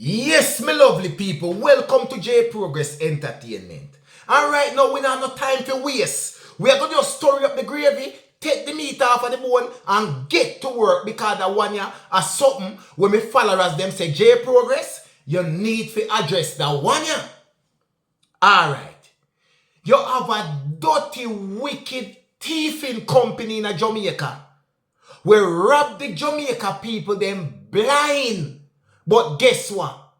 Yes, my lovely people, welcome to J Progress Entertainment. And right now, we don't have no time to waste. We are going to just stir up the gravy, take the meat off of the bone, and get to work because that one ya is something when my followers them say J Progress, you need to address that one ya. Alright. You have a dirty, wicked, thieving company in Jamaica. We rob the Jamaica people them blind. But guess what?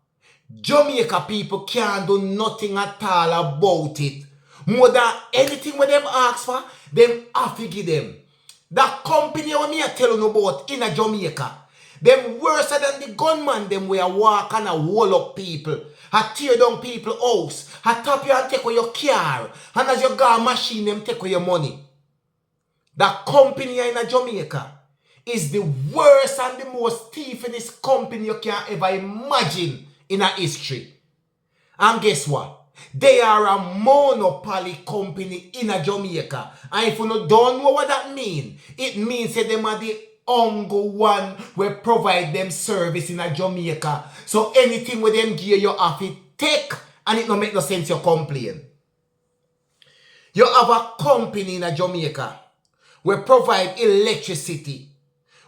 Jamaica people can't do nothing at all about it. More than anything when them ask for, them have to give them. That company what me tell you about in a Jamaica, them worse than the gunman them where walk and a wall up people. I tear down people house. I tap you and take away your car. And as you go machine them take away your money. That company in a Jamaica is the worst and the most thiefingest company you can ever imagine in a history. And guess what? They are a monopoly company in a Jamaica. And if you don't know what that means, it means that they are the only one will provide them service in a Jamaica. So anything with them gear you have to take and it don't make no sense you complain. You have a company in a Jamaica will provide electricity.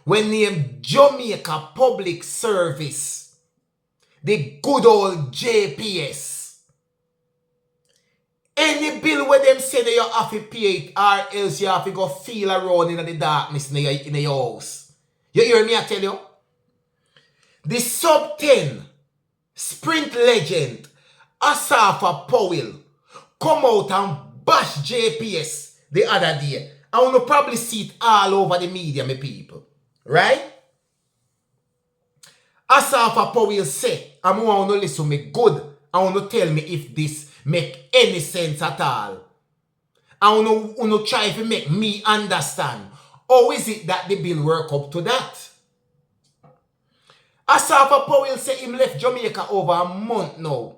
We name Jamaica Public Service, the good old JPS. Any bill where them say that you have to pay it or else you have to go feel around in the darkness in your house. You hear me I tell you? The sub 10 sprint legend Asafa Powell come out and bash JPS the other day. I want to probably see it all over the media, my people. Right? Asafa Powell say, I want to listen to me good. I want to tell me if this make any sense at all. I want to try to make me understand. How is it that the bill work up to that? Asafa Powell say him left Jamaica over a month now.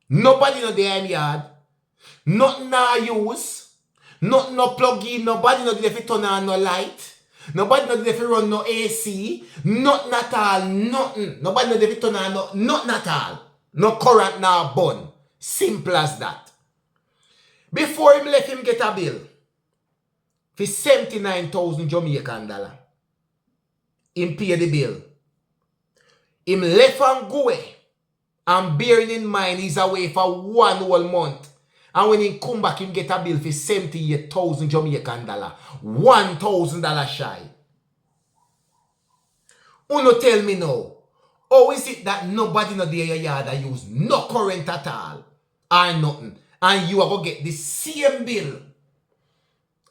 Nobody no there in yard. Nothing na use. Nothing no plug in. Nobody no there to turn on no light. Nobody no there to run no AC. Nothing at all. Nothing. Nobody no there to turn on nothing at all. No current now burn. Simple as that. Before him let him get a bill for 79,000 Jamaican dollar. Him pay the bill. Him left and go away. And bearing in mind he's away for 1 whole month. And when he come back, him get a bill for 78,000 Jamaican dollar. $1,000 shy. Uno tell me now, how is it that nobody no there your yard that use no current at all? Or nothing. And you are going to get the same bill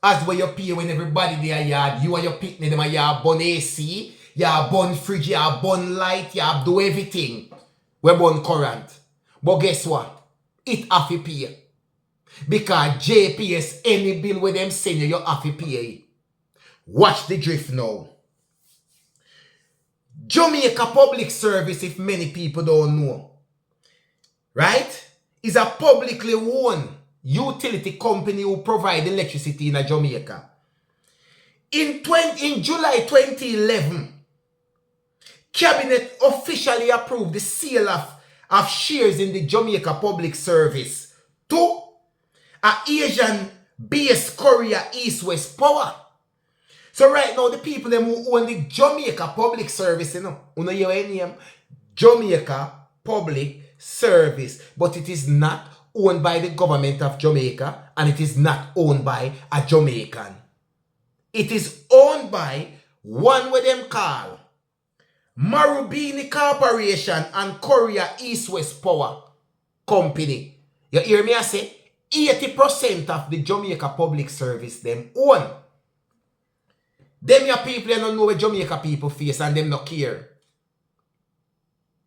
as what you pay when everybody there yard. You and your picnic them, you have burn AC, you have burn fridge, you have burn light, you have do everything. We burn current. But guess what? It have to pay. Because JPS, any bill with them send you have to pay. Watch the drift now. Jamaica Public Service, if many people don't know, right, is a publicly owned utility company who provide electricity in Jamaica. In July 2011, Cabinet officially approved the sale of shares in the Jamaica Public Service to an Asian-based Korea East-West Power. So right now, the people them who own the Jamaica Public Service, you know your name, Jamaica Public Service, but it is not owned by the government of Jamaica and it is not owned by a Jamaican. It is owned by one with them call Marubeni Corporation and Korea East-West Power Company. You hear me I say? 80% of the Jamaica Public Service them own. Them your people don't know what Jamaica people face and them not care.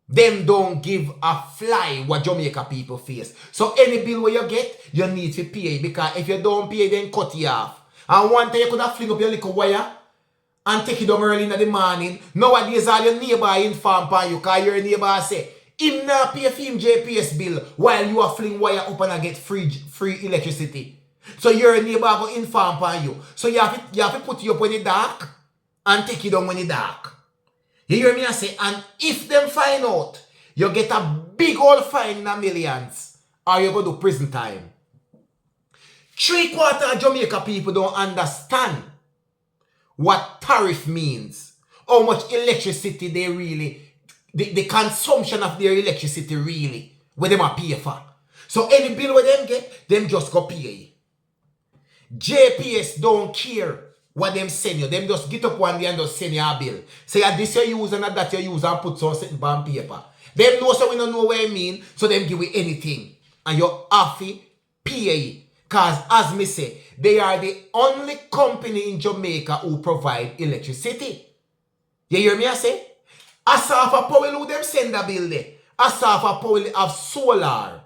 Them don't give a fly what Jamaica people face. So any bill where you get, you need to pay because if you don't pay, then cut you off. And one time you could have fling up your little wire and take it down early in the morning. Nowadays all your neighbor inform upon you because your neighbor say, him not pay for him JPS bill while you are fling wire up and get free electricity. So your neighbor go inform upon you. So you have to put you up when it's dark and take it down when it's dark. You hear me I say, and if them find out you get a big old fine in a millions, or you go to prison time. 3/4 of Jamaica people don't understand what tariff means. How much electricity they really, the consumption of their electricity really, what them are pay for. So any bill where them get, them just go pay. JPS don't care what them send you. Them just get up one day and just send you a bill. Say this you use and that you use and put something on paper. Them know so we don't know what I mean, so them give you anything. And you have to pay. Because as me say, they are the only company in Jamaica who provide electricity. You hear me I say? Asafa POWELL who them send a bill there. Asafa POWELL have solar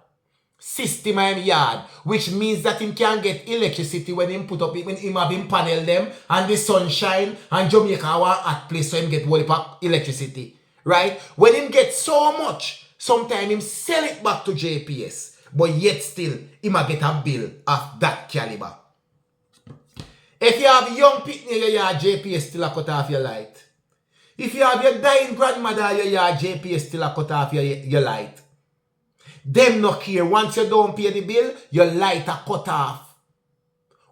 system in yard, which means that him can get electricity when him put up when him have him panel them and the sunshine and Jamaica want hot place so him get whole pack electricity. Right? When him get so much, sometimes him sell it back to JPS. But yet still, he might get a bill of that caliber. If you have young people in your yard, JPS still a cut off your light. If you have your dying grandmother in your yard, JPS still a cut off your light. Them not care. Once you don't pay the bill, your light are cut off.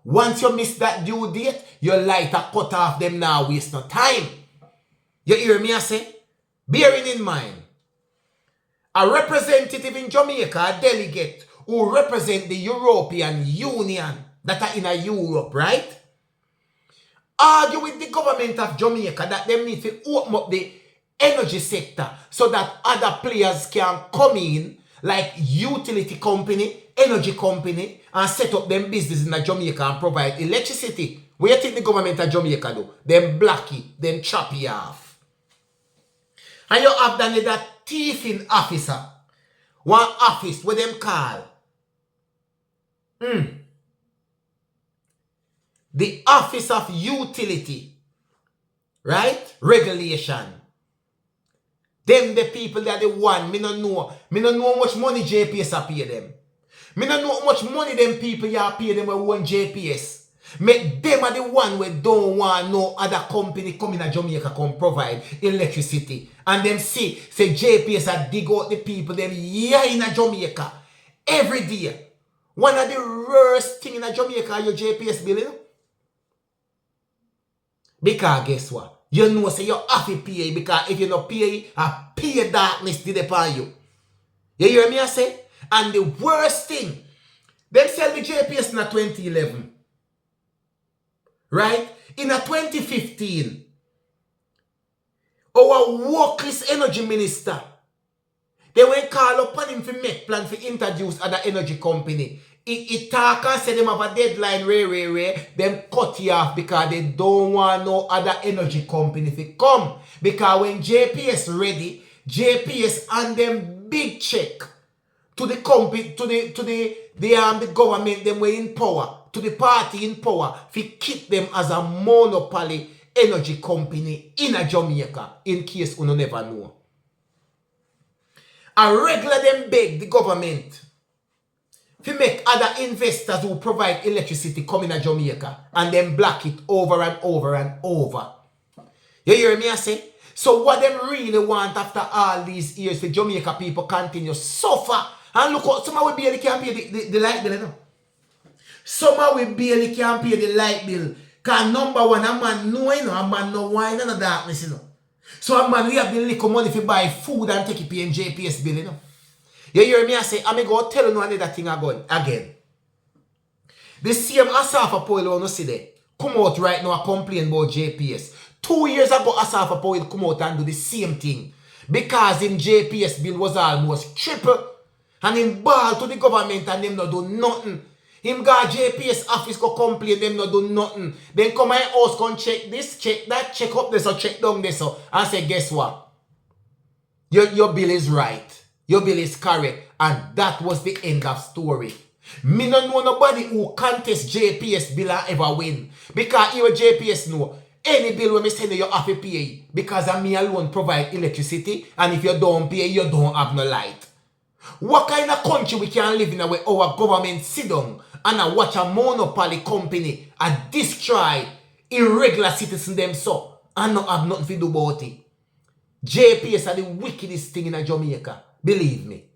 Once you miss that due date, your light are cut off. Them now waste no time. You hear me I say? Bearing in mind, a representative in Jamaica, a delegate who represent the European Union that are in Europe, right? Argue with the government of Jamaica that they need to open up the energy sector so that other players can come in, like utility company, energy company, and set up them business in Jamaica and provide electricity. What do you think the government of Jamaica do? Them blacky, them chop you off. And you have done that thieving officer. One office where them call. The Office of Utility. Right? Regulation. Them the people that the one. Me no know how much money JPS a pay them. Me no know how much money them people ya pay them with one JPS. Make them are the one where don't want no other company come in Jamaica come provide electricity. And them say JPS a dig out the people them here in Jamaica every day. One of the worst thing in Jamaica your JPS bill. Because guess what? You know say you have to pay because if you not pay, a pay darkness did upon you. You hear me I say? And the worst thing, them sell the JPS in 2011. Right? In 2015, our workless energy minister, they went call upon him to make plan to introduce other energy company. It talk and say them have a deadline, them cut you off because they don't want no other energy company to come. Because when JPS ready, JPS and them big check to the company, to the government, them were in power. To the party in power, to keep them as a monopoly energy company in Jamaica, in case you never know. A regular them beg the government to make other investors who provide electricity come in Jamaica and then block it over and over and over. You hear me I say? So what them really want after all these years for Jamaica people continue suffer and look out, some will barely can't pay the light bill, you know? Some we barely can't pay the light bill. Because number one, a man know, you know, a man no wine and no darkness, you know. So a man we have the little money to buy food and take it pay in JPS bill, you know. You hear me I say, I'm going to tell you another thing again. The same Asafa POWELL you see there, come out right now and complain about JPS. 2 years ago, Asafa POWELL come out and do the same thing. Because in JPS bill was almost triple. And him ball to the government and them not do nothing. Him got JPS office go complain, them not do nothing. Then come my house, come check this, check that, check up this or check down this or and say, guess what? Your bill is right. Your bill is correct. And that was the end of story. Me no know nobody who contest JPS bill and ever win. Because your JPS know, any bill when me send you have to pay. Because I me alone provide electricity. And if you don't pay, you don't have no light. What kind of country we can live in where our government sit down and watch a monopoly company and destroy irregular citizens them so and not have nothing to do about it? JPS are the wickedest thing in Jamaica. Believe me.